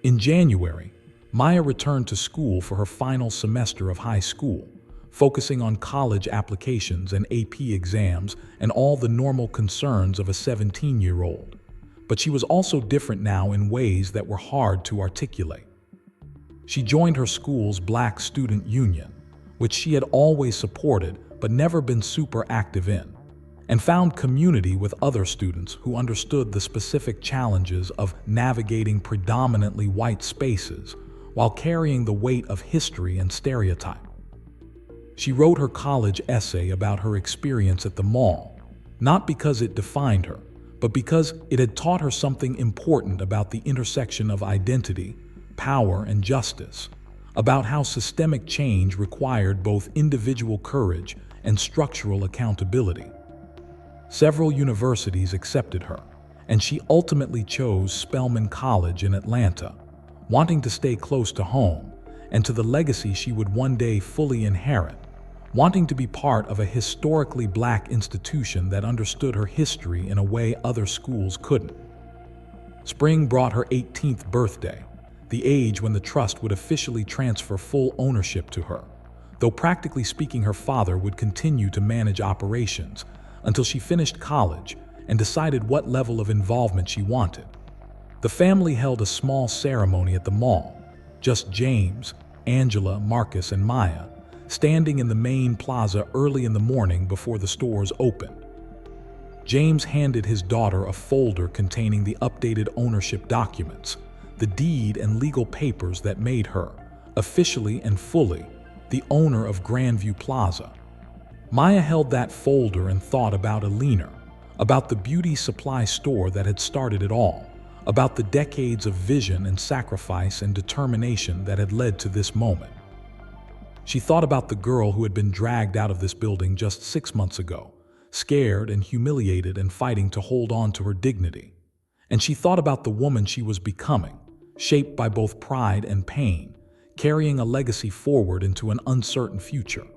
In January, Maya returned to school for her final semester of high school, focusing on college applications and AP exams and all the normal concerns of a 17-year-old. But she was also different now in ways that were hard to articulate. She joined her school's Black Student Union, which she had always supported but never been super active in, and found community with other students who understood the specific challenges of navigating predominantly white spaces while carrying the weight of history and stereotype. She wrote her college essay about her experience at the mall, not because it defined her, but because it had taught her something important about the intersection of identity, power, and justice, about how systemic change required both individual courage and structural accountability. Several universities accepted her, and she ultimately chose Spelman College in Atlanta, wanting to stay close to home and to the legacy she would one day fully inherit, wanting to be part of a historically Black institution that understood her history in a way other schools couldn't. Spring brought her 18th birthday, the age when the trust would officially transfer full ownership to her, though practically speaking her father would continue to manage operations until she finished college and decided what level of involvement she wanted. The family held a small ceremony at the mall, just James, Angela, Marcus, and Maya, standing in the main plaza early in the morning before the stores opened. James handed his daughter a folder containing the updated ownership documents, the deed and legal papers that made her, officially and fully, the owner of Grandview Plaza. Maya held that folder and thought about Alina, about the beauty supply store that had started it all, about the decades of vision and sacrifice and determination that had led to this moment. She thought about the girl who had been dragged out of this building just 6 months ago, scared and humiliated and fighting to hold on to her dignity. And she thought about the woman she was becoming, shaped by both pride and pain, carrying a legacy forward into an uncertain future.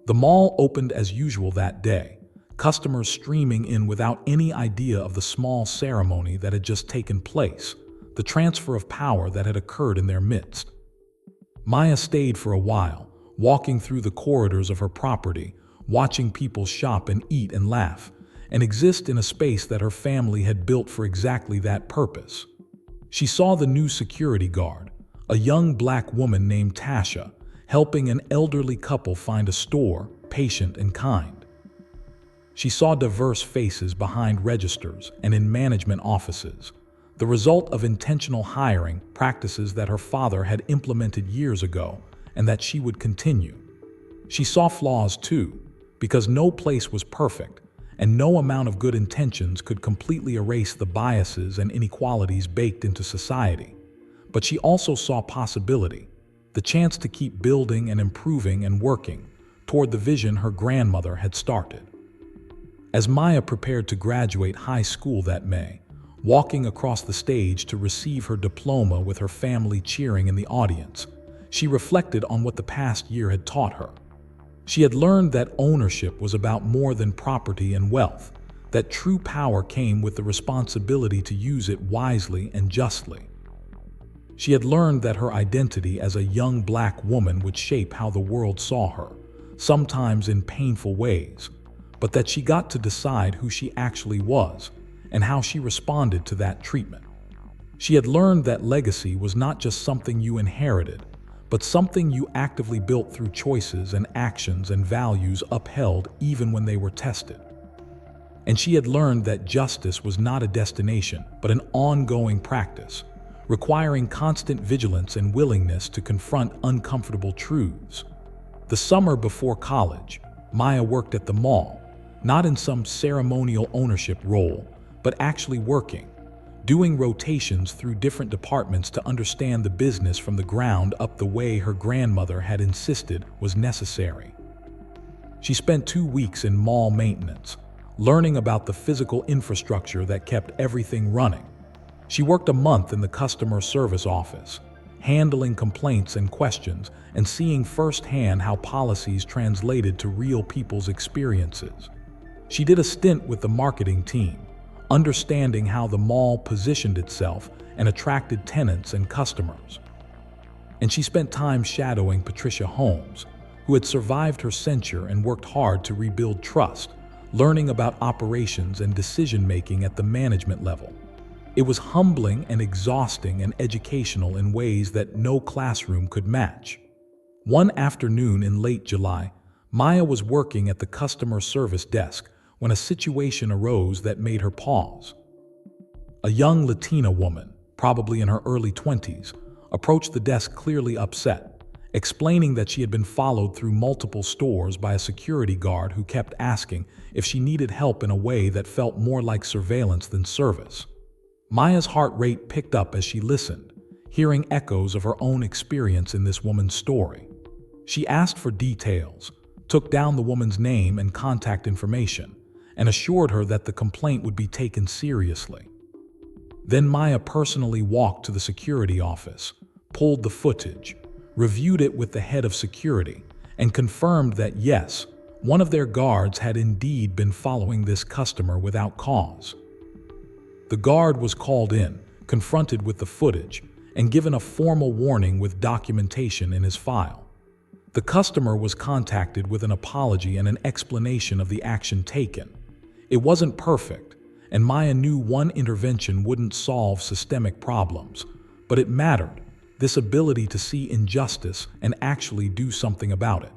The mall opened as usual that day, customers streaming in without any idea of the small ceremony that had just taken place, the transfer of power that had occurred in their midst. Maya stayed for a while, walking through the corridors of her property, watching people shop and eat and laugh, and exist in a space that her family had built for exactly that purpose. She saw the new security guard, a young Black woman named Tasha, helping an elderly couple find a store, patient and kind. She saw diverse faces behind registers and in management offices, the result of intentional hiring practices that her father had implemented years ago and that she would continue. She saw flaws too, because no place was perfect, and no amount of good intentions could completely erase the biases and inequalities baked into society. But she also saw possibility, the chance to keep building and improving and working toward the vision her grandmother had started. As Maya prepared to graduate high school that May, walking across the stage to receive her diploma with her family cheering in the audience, she reflected on what the past year had taught her. She had learned that ownership was about more than property and wealth, that true power came with the responsibility to use it wisely and justly. She had learned that her identity as a young Black woman would shape how the world saw her, sometimes in painful ways, but that she got to decide who she actually was and how she responded to that treatment. She had learned that legacy was not just something you inherited, but something you actively built through choices and actions and values upheld even when they were tested. And she had learned that justice was not a destination, but an ongoing practice, requiring constant vigilance and willingness to confront uncomfortable truths. The summer before college, Maya worked at the mall, not in some ceremonial ownership role, but actually working, doing rotations through different departments to understand the business from the ground up the way her grandmother had insisted was necessary. She spent 2 weeks in mall maintenance, learning about the physical infrastructure that kept everything running. She worked a month in the customer service office, handling complaints and questions and seeing firsthand how policies translated to real people's experiences. She did a stint with the marketing team, understanding how the mall positioned itself and attracted tenants and customers. And she spent time shadowing Patricia Holmes, who had survived her censure and worked hard to rebuild trust, learning about operations and decision-making at the management level. It was humbling and exhausting and educational in ways that no classroom could match. One afternoon in late July, Maya was working at the customer service desk when a situation arose that made her pause. A young Latina woman, probably in her early 20s, approached the desk clearly upset, explaining that she had been followed through multiple stores by a security guard who kept asking if she needed help in a way that felt more like surveillance than service. Maya's heart rate picked up as she listened, hearing echoes of her own experience in this woman's story. She asked for details, took down the woman's name and contact information, and assured her that the complaint would be taken seriously. Then Maya personally walked to the security office, pulled the footage, reviewed it with the head of security, and confirmed that yes, one of their guards had indeed been following this customer without cause. The guard was called in, confronted with the footage, and given a formal warning with documentation in his file. The customer was contacted with an apology and an explanation of the action taken. It wasn't perfect, and Maya knew one intervention wouldn't solve systemic problems, but it mattered, this ability to see injustice and actually do something about it.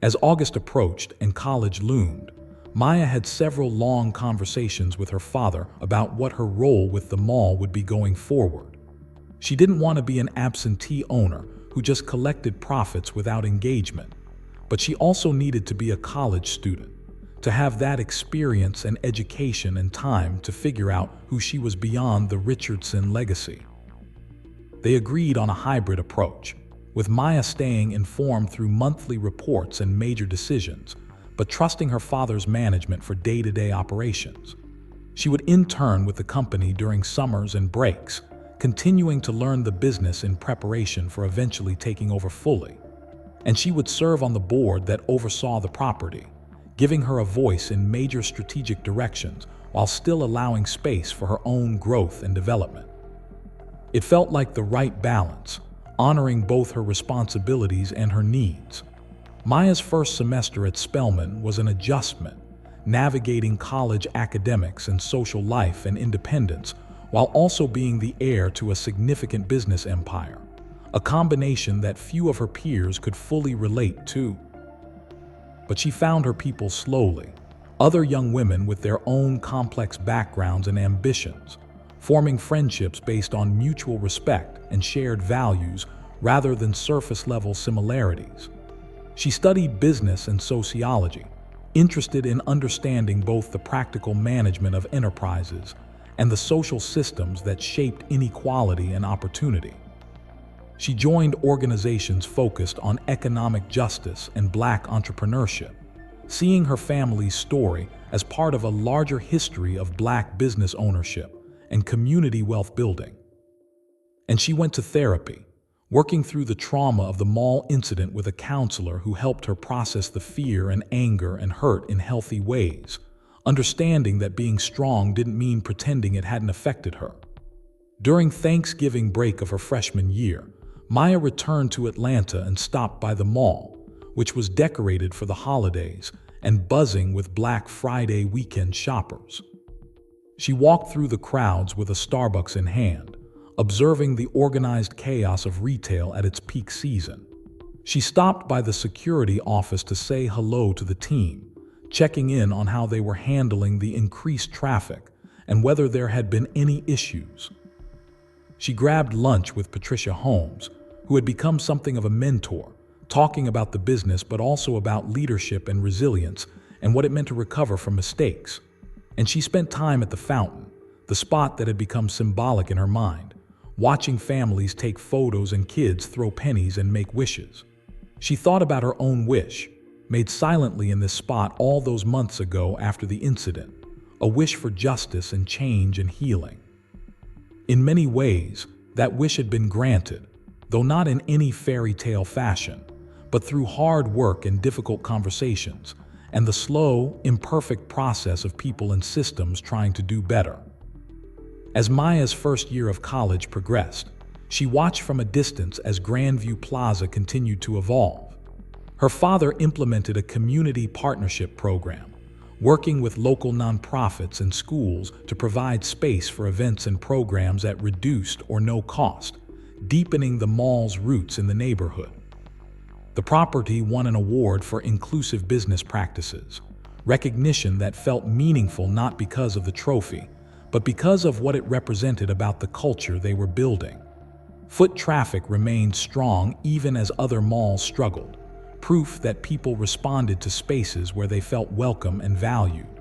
As August approached and college loomed, Maya had several long conversations with her father about what her role with the mall would be going forward. She didn't want to be an absentee owner who just collected profits without engagement, but she also needed to be a college student, to have that experience and education and time to figure out who she was beyond the Richardson legacy. They agreed on a hybrid approach, with Maya staying informed through monthly reports and major decisions, but trusting her father's management for day-to-day operations. She would intern with the company during summers and breaks, continuing to learn the business in preparation for eventually taking over fully. And she would serve on the board that oversaw the property, giving her a voice in major strategic directions while still allowing space for her own growth and development. It felt like the right balance, honoring both her responsibilities and her needs. Maya's first semester at Spelman was an adjustment, navigating college academics and social life and independence, while also being the heir to a significant business empire, a combination that few of her peers could fully relate to. But she found her people slowly, other young women with their own complex backgrounds and ambitions, forming friendships based on mutual respect and shared values rather than surface-level similarities. She studied business and sociology, interested in understanding both the practical management of enterprises and the social systems that shaped inequality and opportunity. She joined organizations focused on economic justice and Black entrepreneurship, seeing her family's story as part of a larger history of Black business ownership and community wealth building. And she went to therapy, working through the trauma of the mall incident with a counselor who helped her process the fear and anger and hurt in healthy ways, understanding that being strong didn't mean pretending it hadn't affected her. During Thanksgiving break of her freshman year, Maya returned to Atlanta and stopped by the mall, which was decorated for the holidays and buzzing with Black Friday weekend shoppers. She walked through the crowds with a Starbucks in hand, observing the organized chaos of retail at its peak season. She stopped by the security office to say hello to the team, checking in on how they were handling the increased traffic and whether there had been any issues. She grabbed lunch with Patricia Holmes, who had become something of a mentor, talking about the business but also about leadership and resilience, and what it meant to recover from mistakes. And she spent time at the fountain, the spot that had become symbolic in her mind, watching families take photos and kids throw pennies and make wishes. She thought about her own wish, made silently in this spot all those months ago after the incident, a wish for justice and change and healing. In many ways, that wish had been granted, though not in any fairy tale fashion, but through hard work and difficult conversations, and the slow, imperfect process of people and systems trying to do better. As Maya's first year of college progressed, she watched from a distance as Grandview Plaza continued to evolve. Her father implemented a community partnership program, working with local nonprofits and schools to provide space for events and programs at reduced or no cost, deepening the mall's roots in the neighborhood. The property won an award for inclusive business practices, recognition that felt meaningful not because of the trophy, but because of what it represented about the culture they were building. Foot traffic remained strong even as other malls struggled, proof that people responded to spaces where they felt welcome and valued.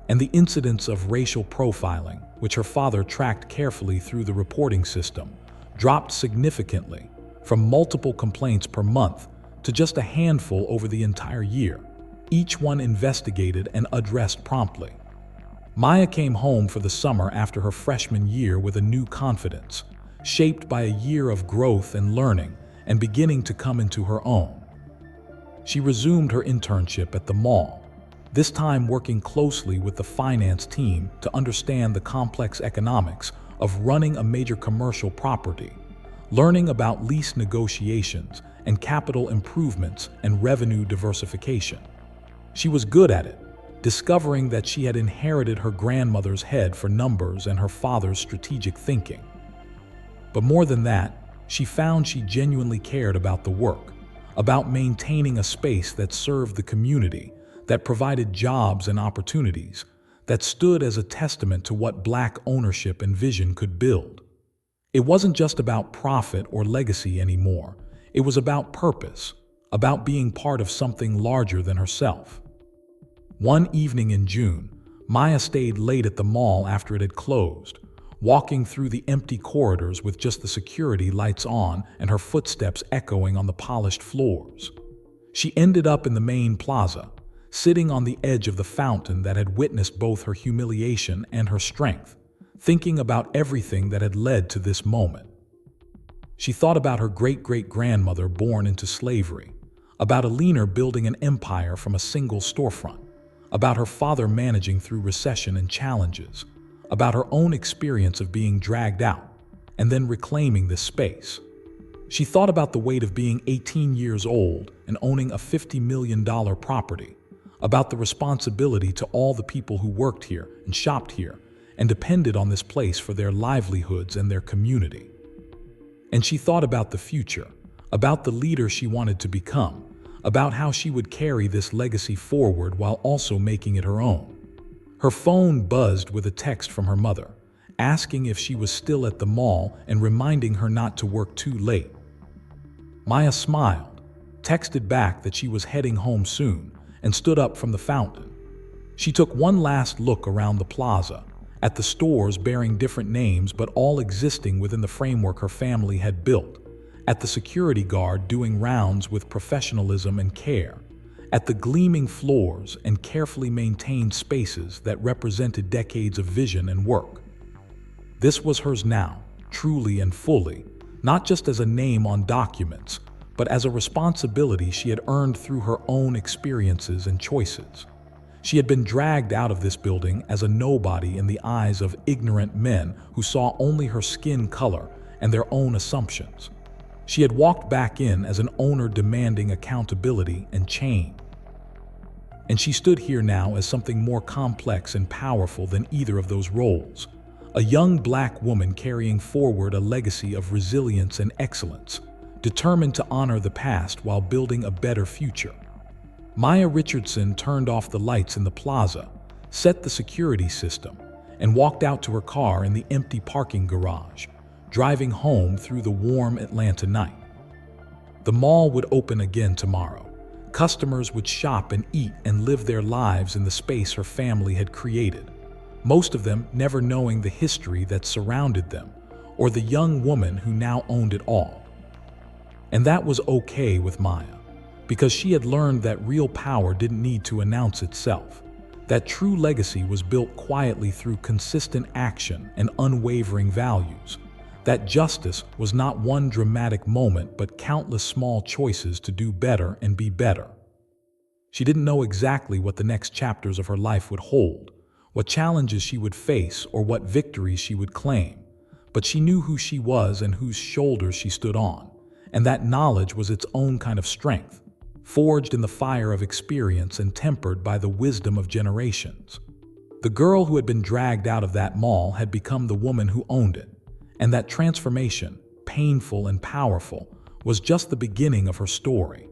And the incidents of racial profiling, which her father tracked carefully through the reporting system, dropped significantly, from multiple complaints per month to just a handful over the entire year, each one investigated and addressed promptly. Maya came home for the summer after her freshman year with a new confidence, shaped by a year of growth and learning and beginning to come into her own. She resumed her internship at the mall, this time working closely with the finance team to understand the complex economics of running a major commercial property, learning about lease negotiations and capital improvements and revenue diversification. She was good at it, discovering that she had inherited her grandmother's head for numbers and her father's strategic thinking. But more than that, she found she genuinely cared about the work, about maintaining a space that served the community, that provided jobs and opportunities, that stood as a testament to what Black ownership and vision could build. It wasn't just about profit or legacy anymore. It was about purpose, about being part of something larger than herself. One evening in June, Maya stayed late at the mall after it had closed, walking through the empty corridors with just the security lights on and her footsteps echoing on the polished floors. She ended up in the main plaza, sitting on the edge of the fountain that had witnessed both her humiliation and her strength, thinking about everything that had led to this moment. She thought about her great-great-grandmother born into slavery, about a leaner building an empire from a single storefront, about her father managing through recession and challenges, about her own experience of being dragged out and then reclaiming this space. She thought about the weight of being 18 years old and owning a $50 million property, about the responsibility to all the people who worked here and shopped here and depended on this place for their livelihoods and their community. And she thought about the future, about the leader she wanted to become, about how she would carry this legacy forward while also making it her own. Her phone buzzed with a text from her mother, asking if she was still at the mall and reminding her not to work too late. Maya smiled, texted back that she was heading home soon, and stood up from the fountain. She took one last look around the plaza, at the stores bearing different names but all existing within the framework her family had built, at the security guard doing rounds with professionalism and care, at the gleaming floors and carefully maintained spaces that represented decades of vision and work. This was hers now, truly and fully, not just as a name on documents, but as a responsibility she had earned through her own experiences and choices. She had been dragged out of this building as a nobody in the eyes of ignorant men who saw only her skin color and their own assumptions. She had walked back in as an owner demanding accountability and change. And she stood here now as something more complex and powerful than either of those roles. A young Black woman carrying forward a legacy of resilience and excellence, determined to honor the past while building a better future. Maya Richardson turned off the lights in the plaza, set the security system, and walked out to her car in the empty parking garage, driving home through the warm Atlanta night. The mall would open again tomorrow, Customers would shop and eat and live their lives in the space her family had created, most of them never knowing the history that surrounded them or the young woman who now owned it all. And that was okay with Maya, because she had learned that real power didn't need to announce itself, that true legacy was built quietly through consistent action and unwavering values, that justice was not one dramatic moment but countless small choices to do better and be better. She didn't know exactly what the next chapters of her life would hold, what challenges she would face or what victories she would claim, but she knew who she was and whose shoulders she stood on, and that knowledge was its own kind of strength, forged in the fire of experience and tempered by the wisdom of generations. The girl who had been dragged out of that mall had become the woman who owned it, and that transformation, painful and powerful, was just the beginning of her story.